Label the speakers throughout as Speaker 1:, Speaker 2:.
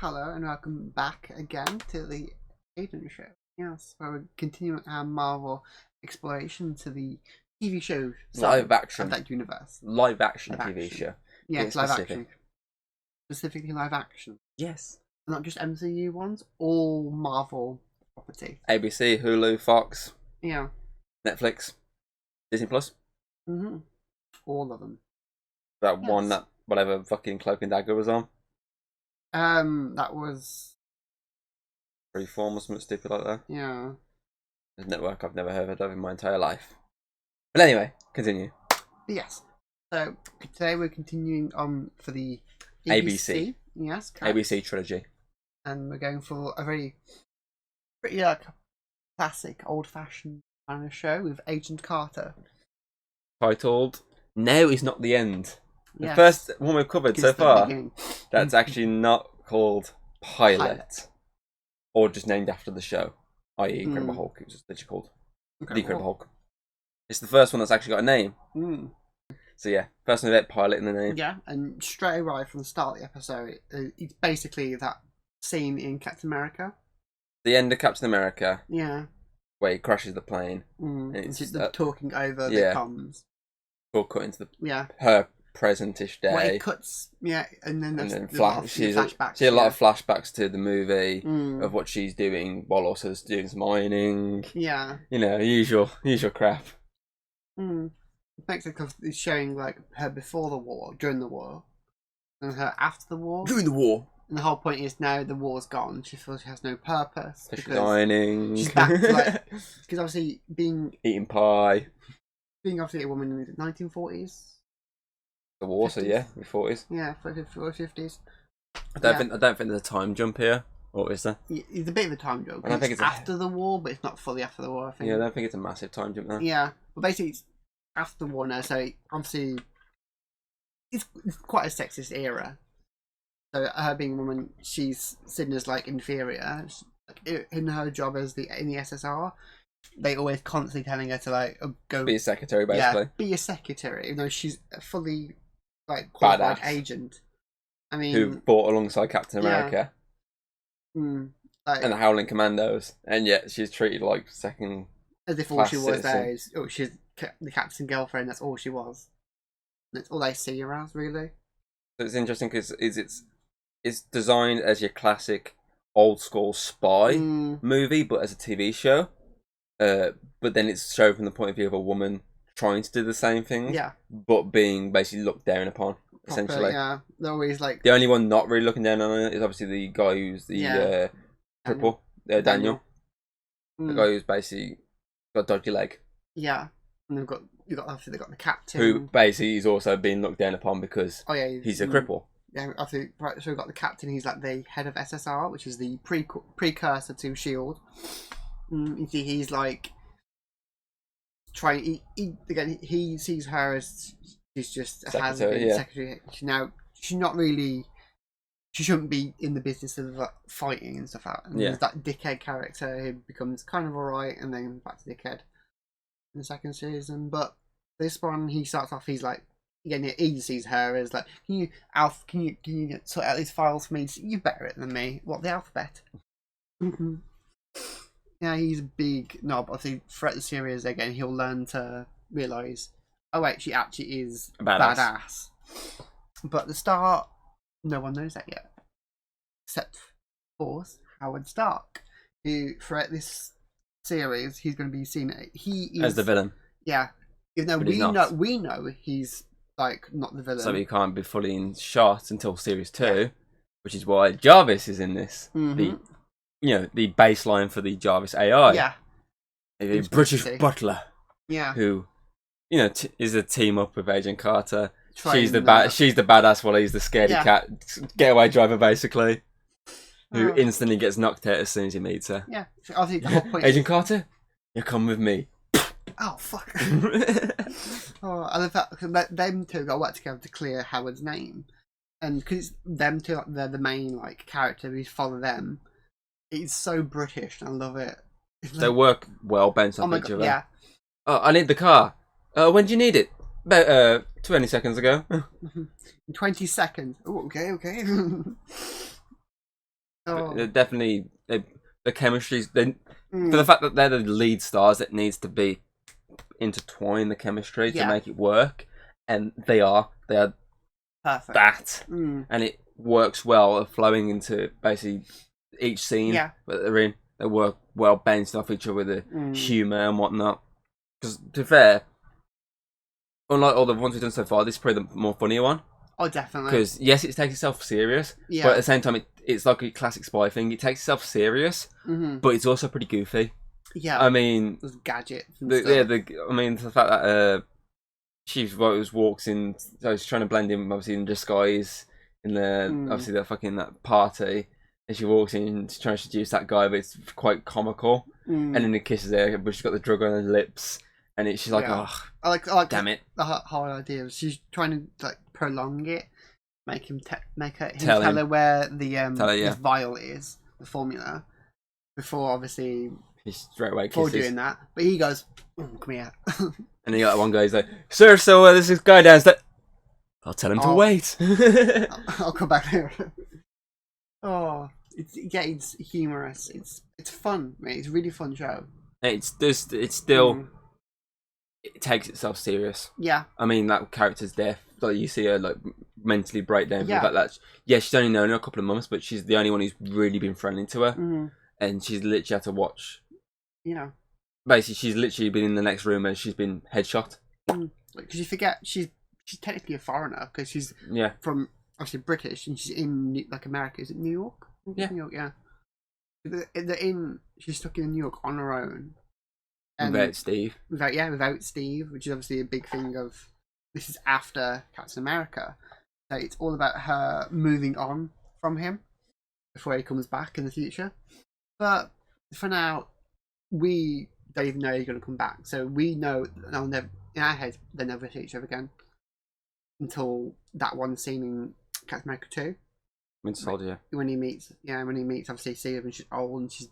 Speaker 1: hello and welcome back again to the Hayden show. Yes, where we're continuing our Marvel exploration to the TV show
Speaker 2: live action
Speaker 1: of that universe.
Speaker 2: Live action
Speaker 1: Live
Speaker 2: TV
Speaker 1: action.
Speaker 2: show.
Speaker 1: Yeah,
Speaker 2: Being
Speaker 1: live
Speaker 2: specific.
Speaker 1: action. Specifically live action.
Speaker 2: Yes.
Speaker 1: Not just MCU ones, all Marvel property.
Speaker 2: ABC, Hulu, Fox,
Speaker 1: Yeah.
Speaker 2: Netflix, Disney Plus.
Speaker 1: Mm-hmm. All of them.
Speaker 2: That
Speaker 1: Yes.
Speaker 2: one that whatever fucking Cloak and Dagger was on.
Speaker 1: That was...
Speaker 2: Freeform or something stupid like that.
Speaker 1: Yeah.
Speaker 2: There's a network I've never heard of in my entire life. But anyway, continue.
Speaker 1: Yes. So, today we're continuing on for the
Speaker 2: ABC.
Speaker 1: Yes, correct.
Speaker 2: ABC trilogy.
Speaker 1: And we're going for a pretty classic, old-fashioned kind of show with Agent Carter.
Speaker 2: Titled No Is Not the End. The
Speaker 1: Yes.
Speaker 2: first one we've covered so
Speaker 1: It's the
Speaker 2: far
Speaker 1: beginning.
Speaker 2: that's actually not called Pilot. Or just named after the show, i.e. Incredible Hulk. It was just literally called The Incredible Hulk. It's the first one that's actually got a name. So yeah, first one with Pilot in the name.
Speaker 1: Yeah, and straight away from the start of the episode, it's basically that scene in Captain America.
Speaker 2: The end of Captain America.
Speaker 1: Yeah.
Speaker 2: Where he crashes the plane.
Speaker 1: And it's just talking over the comms.
Speaker 2: All cut into
Speaker 1: the
Speaker 2: her presentish day.
Speaker 1: Well, it cuts, and then there's
Speaker 2: flashbacks. She had a lot of flashbacks to the movie of what she's doing while also doing some ironing.
Speaker 1: Yeah.
Speaker 2: You know, usual crap.
Speaker 1: Basically, because it's showing like her before the war, during the war, and her after the war.
Speaker 2: During the war.
Speaker 1: And the whole point is now the war's gone. She feels she has no purpose.
Speaker 2: So she's ironing.
Speaker 1: She's back to like, because obviously eating
Speaker 2: pie.
Speaker 1: Being obviously a woman in the 1940s.
Speaker 2: The war, 50s. So yeah, the 40s.
Speaker 1: Yeah, 50s.
Speaker 2: I don't think there's a time jump here, or is there?
Speaker 1: It's a bit of a time jump.
Speaker 2: I don't think it's
Speaker 1: after the war, but it's not fully after the war. I think.
Speaker 2: Yeah, I don't think it's a massive time jump there.
Speaker 1: Yeah, but basically it's after the war now, so obviously it's quite a sexist era. So her being a woman, she's seen as like inferior. In her job in the SSR, they always constantly telling her to like go
Speaker 2: be a secretary, basically.
Speaker 1: Yeah, be a secretary, even though she's a fully like qualified agent. I mean,
Speaker 2: who fought alongside Captain America and the Howling Commandos, and yet she's treated like second.
Speaker 1: As if all she was there is she's the captain's girlfriend. That's all she was. That's all they see her as, really.
Speaker 2: So it's interesting because it's designed as your classic old school spy movie, but as a TV show. But then it's shown from the point of view of a woman trying to do the same thing, but being basically looked down upon, essentially.
Speaker 1: Yeah, they're always like...
Speaker 2: The only one not really looking down on it is obviously the guy who's the cripple, Daniel. The guy who's basically got a dodgy leg.
Speaker 1: Yeah, and they've got the captain,
Speaker 2: who basically is also being looked down upon because he's a cripple.
Speaker 1: Yeah, so we've got the captain. He's like the head of SSR, which is the precursor to SHIELD. You see, he's like trying. He sees her as she's just a secretary. She's not really. She shouldn't be in the business of fighting and stuff out. And there's that dickhead character who becomes kind of alright, and then back to dickhead in the second season. But this one, he starts off. He's like. Again, he sees her as like, can you sort out these files for me? You're better at it than me. What, the alphabet? Yeah, he's a big knob. Obviously, throughout the series, again, he'll learn to realise, oh wait, she actually is badass. But at the start, no one knows that yet. Except, of course, Howard Stark, who, throughout this series, he's going to be seen, he is...
Speaker 2: as the villain.
Speaker 1: Yeah. Even though we know he's like not the villain,
Speaker 2: so he can't be fully in shot until series 2, which is why Jarvis is in this. The baseline for the Jarvis AI.
Speaker 1: Yeah,
Speaker 2: a British butler.
Speaker 1: Yeah,
Speaker 2: who is a team up with Agent Carter. She's the badass while he's the scaredy cat getaway driver, basically. Who instantly gets knocked out as soon as he meets her.
Speaker 1: Yeah, I think the whole point.
Speaker 2: Agent Carter, you come with me.
Speaker 1: Oh fuck! I love that because them two got work together to clear Howard's name, and because them two, they're the main like character. We follow them. It's so British, and I love it.
Speaker 2: They work well, bent on each other.
Speaker 1: Yeah.
Speaker 2: Oh, I need the car. When do you need it? About 20 seconds ago.
Speaker 1: 20 seconds. Oh, okay. Oh.
Speaker 2: They're definitely the chemistry's for the fact that they're the lead stars. It needs to be intertwined the chemistry to make it work, and they are
Speaker 1: perfect.
Speaker 2: That, and it works well of flowing into basically each scene that they're in. They work well bouncing off each other with the humour and whatnot. Because to be fair, unlike all the ones we've done so far, this is probably the more funnier one.
Speaker 1: Oh, definitely.
Speaker 2: Because yes, it takes itself serious, but at the same time, it's like a classic spy thing. It takes itself serious, but it's also pretty goofy.
Speaker 1: Yeah,
Speaker 2: I mean,
Speaker 1: there's gadgets.
Speaker 2: I mean, the fact that she walks in, so she's trying to blend in, obviously in disguise in the obviously that party, and she walks in, she's trying to seduce that guy, but it's quite comical. And then he kisses her, but she's got the drug on her lips, and she's like, oh,
Speaker 1: I like
Speaker 2: damn it.
Speaker 1: The whole idea is she's trying to like prolong it, make him tell her where the vial is, the formula, before obviously.
Speaker 2: He straight away kisses.
Speaker 1: Before doing that, but he goes, "Come here."
Speaker 2: And you got one guy who's like, "Sir, so there's this guy downstairs." I'll tell him to wait.
Speaker 1: I'll come back here. Oh, it's humorous. It's fun, mate. It's a really fun show.
Speaker 2: It's still it takes itself serious.
Speaker 1: Yeah.
Speaker 2: I mean, that character's death. Like you see her like mentally break down. Yeah. The fact that she's only known her a couple of months, but she's the only one who's really been friendly to her, and she's literally had to watch. You know, basically, she's literally been in the next room and she's been headshot.
Speaker 1: Because you forget she's technically a foreigner because she's from obviously British and she's in like America. Is it New York?
Speaker 2: Yeah,
Speaker 1: New York. Yeah. She's stuck in New York on her own.
Speaker 2: Without Steve.
Speaker 1: Without Steve, which is obviously a big thing of. This is after Captain America, so it's all about her moving on from him before he comes back in the future. But for now. We don't even know he's going to come back, so we know they'll never, in our heads they'll never see each other again until that one scene in Captain America 2.
Speaker 2: Winter Soldier.
Speaker 1: When he meets obviously Steve and she's old and she's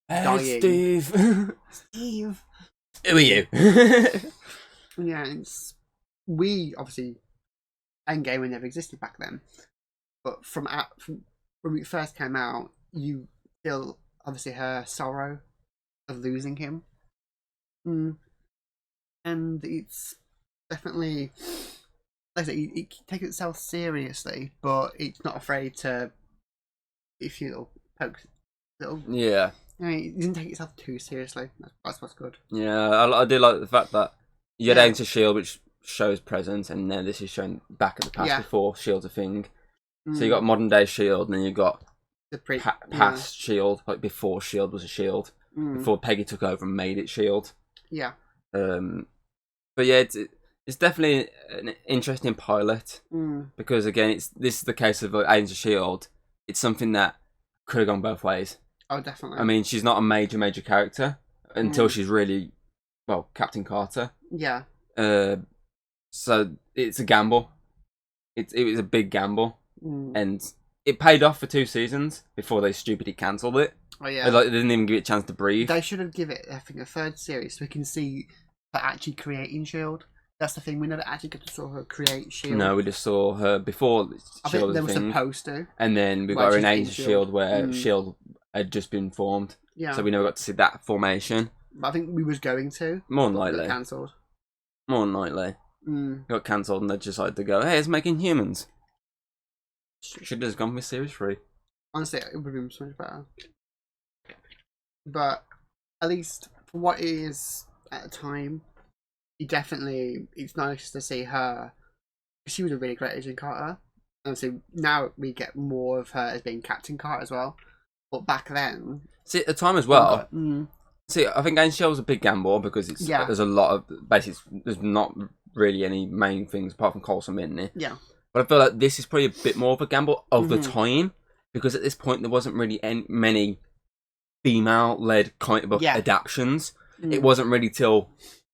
Speaker 2: dying. Steve.
Speaker 1: Steve.
Speaker 2: Who are you?
Speaker 1: We obviously Endgame never existed back then, but from when it first came out, you feel obviously her sorrow. Of losing him, and it's definitely like I say, it takes itself seriously, but it's not afraid to if you poke little.
Speaker 2: Yeah,
Speaker 1: it doesn't take itself too seriously. That's what's good.
Speaker 2: Yeah, I do like the fact that you get into Shield, which shows presence, and then this is shown back at the past before Shield's a thing. So you got modern day Shield, and then you got the past Shield, like before Shield was a Shield. Before Peggy took over and made it Shield. Yeah. But yeah, it's definitely an interesting pilot because again, this is the case of Agents of Shield. It's something that could have gone both ways.
Speaker 1: Oh, definitely.
Speaker 2: I mean, she's not a major character until she's really Captain Carter. Yeah. So it's a gamble. It was a big gamble, and it paid off for 2 seasons before they stupidly cancelled it. Oh yeah, they didn't even give it a chance to breathe.
Speaker 1: They should have given it, I think, a 3rd series so we can see her actually creating Shield. That's the thing. We never actually got to saw her create Shield.
Speaker 2: No, we just saw her before
Speaker 1: I think they were supposed to.
Speaker 2: And then we got her in Agents of Shield where Shield had just been formed. Yeah. So we never got to see that formation.
Speaker 1: But I think we was going to.
Speaker 2: More than likely.
Speaker 1: Cancelled.
Speaker 2: More than likely. Got cancelled and they decided to go, hey, it's making humans. Should have just gone with Series 3.
Speaker 1: Honestly, it would have been so much better. But at least for what it is at the time, it's nice to see her. She was a really great Agent Carter. And so now we get more of her as being Captain Carter as well. But back then,
Speaker 2: see at the time as well. See, I think Agent Shield was a big gamble because there's a lot of basically there's not really any main things apart from Coulson in it. Yeah. But I feel like this is probably a bit more of a gamble of the time because at this point there wasn't really many female-led comic book adaptations. It wasn't really till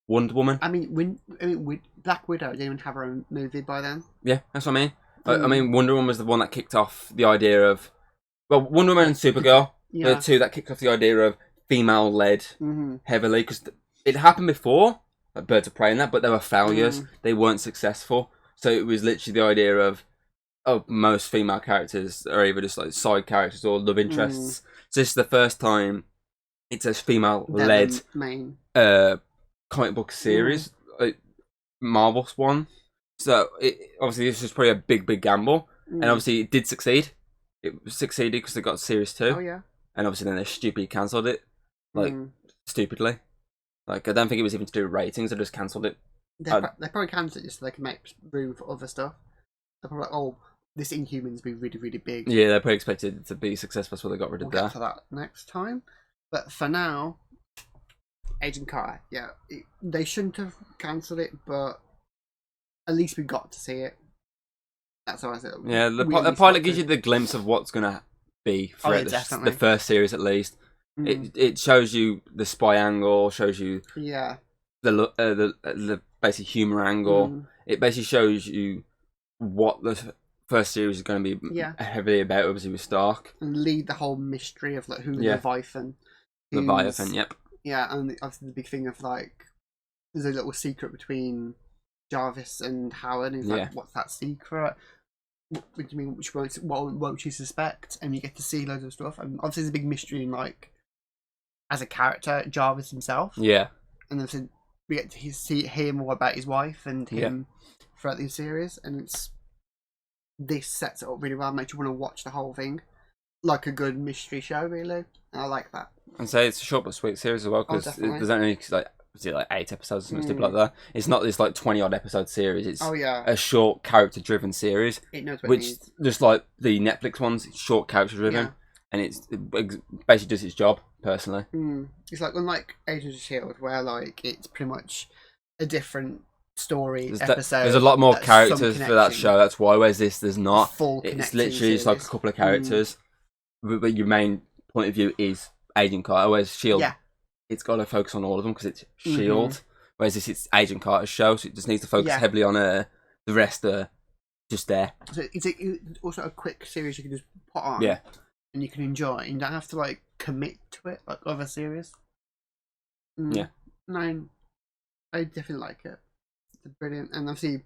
Speaker 2: Wonder Woman.
Speaker 1: I mean, Black Widow didn't even have her own movie by then.
Speaker 2: Yeah, that's what I mean. I mean, Wonder Woman was the one that kicked off the idea of... Well, Wonder Woman and Supergirl were the 2 that kicked off the idea of female-led heavily. Because it happened before, like Birds of Prey and that, but they were failures. They weren't successful. So it was literally the idea of most female characters are either just like side characters or love interests. So this is the first time it's a female-led
Speaker 1: main
Speaker 2: comic book series, like Marvel's one. So obviously this was probably a big gamble, and obviously it did succeed. It succeeded because they got series 2.
Speaker 1: Oh yeah.
Speaker 2: And obviously then they stupidly cancelled it, like stupidly. Like I don't think it was even to do with ratings. They just cancelled it.
Speaker 1: They probably cancelled it just so they can make room for other stuff. They're probably like, oh, this Inhumans be really big.
Speaker 2: Yeah, they probably expected it to be successful, so they got rid of that.
Speaker 1: We'll get to that next time. But for now, Agent Carter, yeah, they shouldn't have cancelled it, but at least we got to see it. That's how I said.
Speaker 2: Yeah, the pilot gives you the glimpse of what's gonna be for the first series at least. It shows you the spy angle, shows you the basic humor angle. It basically shows you what the first series is going to be heavily about, obviously with Stark,
Speaker 1: and lead the whole mystery of like who Leviathan is.
Speaker 2: Leviathan, yep. Yeah,
Speaker 1: and obviously the big thing of like there's a little secret between Jarvis and Howard. And he's like, what's that secret? What do you mean? What won't you suspect? And you get to see loads of stuff. And obviously, there's a big mystery in like as a character, Jarvis himself.
Speaker 2: Yeah.
Speaker 1: And then we get to hear more about his wife and him throughout the series. And this sets it up really well. Makes you want to watch the whole thing, like a good mystery show, really. And I like that.
Speaker 2: And so it's a short but sweet series as well because there's only like 8 episodes or something stupid like that. It's not this like 20-odd episode series. It's a short character-driven series.
Speaker 1: It knows what
Speaker 2: which
Speaker 1: it needs.
Speaker 2: Just like the Netflix ones, it's short character-driven, and it basically does its job personally.
Speaker 1: It's like unlike Agents of Shield, where like it's pretty much a different story episode.
Speaker 2: There's a lot more characters for that show. That's why. Whereas there's not. It's literally just like a couple of characters, but your main point of view is Agent Carter. Whereas Shield. It's got to focus on all of them because it's S.H.I.E.L.D. Whereas it's Agent Carter's show, so it just needs to focus heavily on the rest are just there.
Speaker 1: So it's also a quick series you can just put on and you can enjoy. And you don't have to like commit to it like other series. No, I definitely like it. It's brilliant. And obviously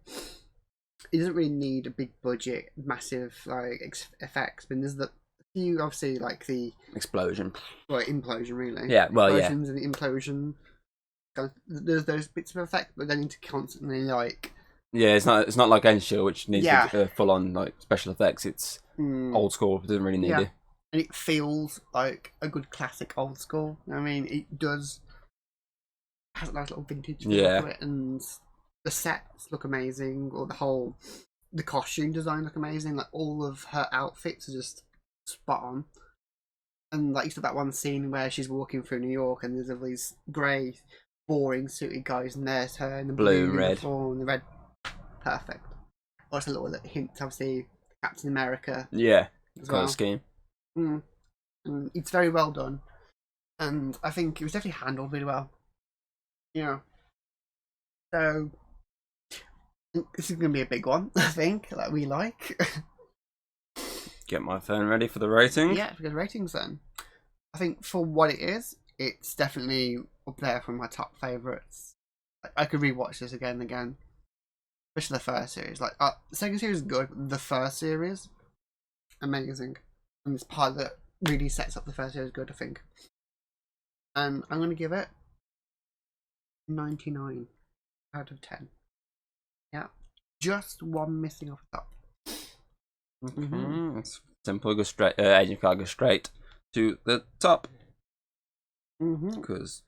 Speaker 1: it doesn't really need a big budget, massive like effects. I mean, there's the few, obviously, like the
Speaker 2: explosion,
Speaker 1: implosion, really.
Speaker 2: Explosions
Speaker 1: and the implosion. There's those bits of effect, but they need to constantly like. Yeah,
Speaker 2: it's not like Enshield, which needs full on like special effects. It's old school. It doesn't really need it,
Speaker 1: and it feels like a good classic old school. I mean, it does has a nice little vintage feel to it, and the sets look amazing. Or the costume design look amazing. Like all of her outfits are just spot on. And like you said, that one scene where she's walking through New York and there's all these grey, boring suited guys, and there's her in the blue
Speaker 2: and red,
Speaker 1: and the red. Perfect. Also a little hint, obviously, Captain America.
Speaker 2: As well. Scheme.
Speaker 1: And it's very well done, and I think it was definitely handled really well. So this is going to be a big one, I think, that we like.
Speaker 2: Get my phone ready for the rating.
Speaker 1: Yeah, for the ratings then. I think for what it is, it's definitely up there from my top favourites. I could rewatch this again and again. Especially the first series. Like, the second series is good, but the first series, amazing. And this part that really sets up the first series good, I think. And I'm going to give it 99 out of 10. Yeah. Just one missing off the top.
Speaker 2: It's simple. Go straight. Agent Carter goes straight to the top because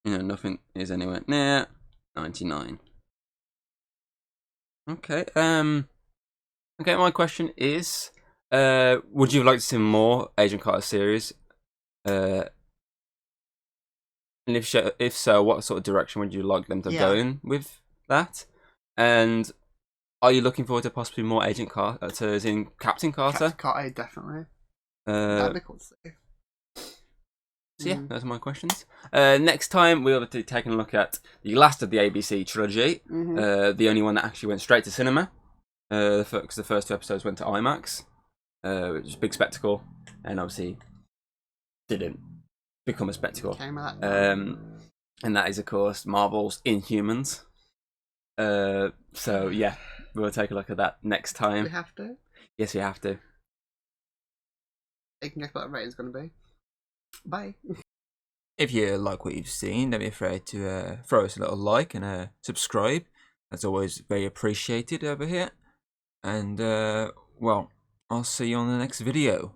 Speaker 2: nothing is anywhere near 99. Okay. Okay. My question is, would you like to see more Agent Carter series? And if so, what sort of direction would you like them to go in with that? And are you looking forward to possibly more Agent Carters in Captain Carter?
Speaker 1: Captain Carter, definitely. That'd be cool to see.
Speaker 2: So yeah, those are my questions. Next time, we'll be taking a look at the last of the ABC trilogy. The only one that actually went straight to cinema. Because the first 2 episodes went to IMAX. Which was a big spectacle. And obviously didn't become a spectacle. And that is, of course, Marvel's Inhumans. So yeah, we'll take a look at that next time.
Speaker 1: We have to.
Speaker 2: Yes, you have to.
Speaker 1: You can guess what the rating's going to be. Bye.
Speaker 3: If you like what you've seen, don't be afraid to throw us a little like and subscribe. That's always very appreciated over here. And, well, I'll see you on the next video.